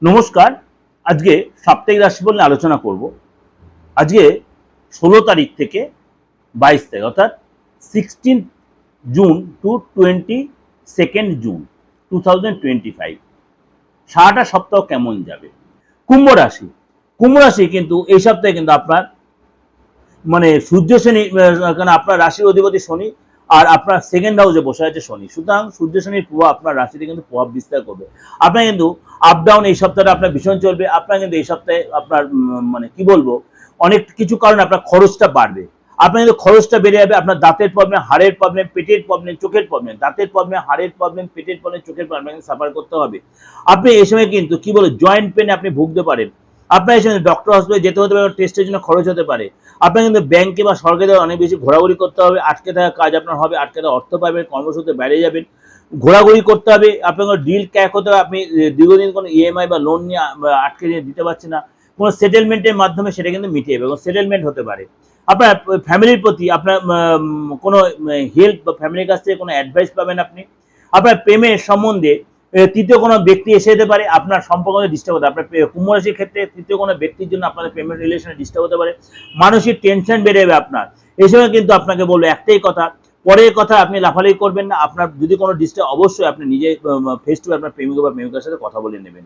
নমস্কার। আজকে সাপ্তাহিক রাশিফল নিয়ে আলোচনা করব। আজকে 16 তারিখ থেকে 22 তারিখ অর্থাৎ 16 জুন টু 22 জুন 2025 সারাটা সপ্তাহ কেমন যাবে। কুম্ভ রাশি কিন্তু এই সপ্তাহে কিন্তু আপনার মানে সূর্য শনি, আপনার রাশির অধিপতি শনি আর আপনার সেকেন্ড হাউসে বসে আছে শনি, সুতরাং সূর্য শনির প্রভাব আপনার রাশিতে কিন্তু প্রভাব বিস্তার করবে। আপনার কিন্তু আপ ডাউন এই সপ্তাহটা আপনার ভীষণ চলবে। আপনার কিন্তু এই সপ্তাহে আপনার মানে কি বলবো, অনেক কিছু কারণে আপনার খরচটা বাড়বে। আপনার কিন্তু খরচটা বেড়ে যাবে। আপনার দাঁতের প্রবলেম, হাড়ের প্রবলেম, পেটের প্রবলেম, চোখের প্রবলেম, দাঁতের প্রবলেম, হাড়ের প্রবলেম, পেটের প্রবলেম, চোখের প্রবলেম সাফার করতে হবে। আপনি এই সময় কিন্তু কি বলে জয়েন্ট পেনে আপনি ভুগতে পারেন। আপনার এই সময় ডক্টর হসপিটালে যেতে হতে পারে, টেস্টের জন্য খরচ হতে পারে। আপনার কিন্তু ব্যাংকে বা সরকারি অনেক বেশি ঘোরাঘুরি করতে হবে। আটকে থাকা কাজ আপনার হবে, আটকে থাকা অর্থ পাবেন, কর্মসূত্রে বাইরে যাবেন, ঘোরাঘুরি করতে হবে। আপনার ডিল ক্র্যাক হতে হবে। আপনি দীর্ঘদিন কোনো ইএমআই বা লোন নিয়ে আটকে নিয়ে দিতে পারছেন না, কোনো সেটেলমেন্টের মাধ্যমে সেটা কিন্তু মিটে যাবে এবং সেটেলমেন্ট হতে পারে। আপনার ফ্যামিলির প্রতি আপনার কোনো হেল্প বা ফ্যামিলির কাছ থেকে কোনো অ্যাডভাইস পাবেন আপনি। আপনার প্রেমের সম্বন্ধে তৃতীয় কোনো ব্যক্তি এসে যেতে পারে, আপনার সম্পর্ক ডিস্টার্ব হতে। আপনার কুম্ভ রাশির ক্ষেত্রে তৃতীয় কোনো ব্যক্তির জন্য আপনাদের প্রেমের রিলেশনে ডিস্টার্ব হতে পারে। মানসিক টেনশন বেড়ে যাবে আপনার। এই সময় কিন্তু আপনাকে বলবো একটাই কথা, পরের কথা আপনি লাফালাফি করবেন না। আপনার যদি কোনো ডিস্টার্ব, অবশ্যই আপনি নিজে ফেস টু আপনার প্রেমিক বা প্রেমিকার সাথে কথা বলে নেবেন।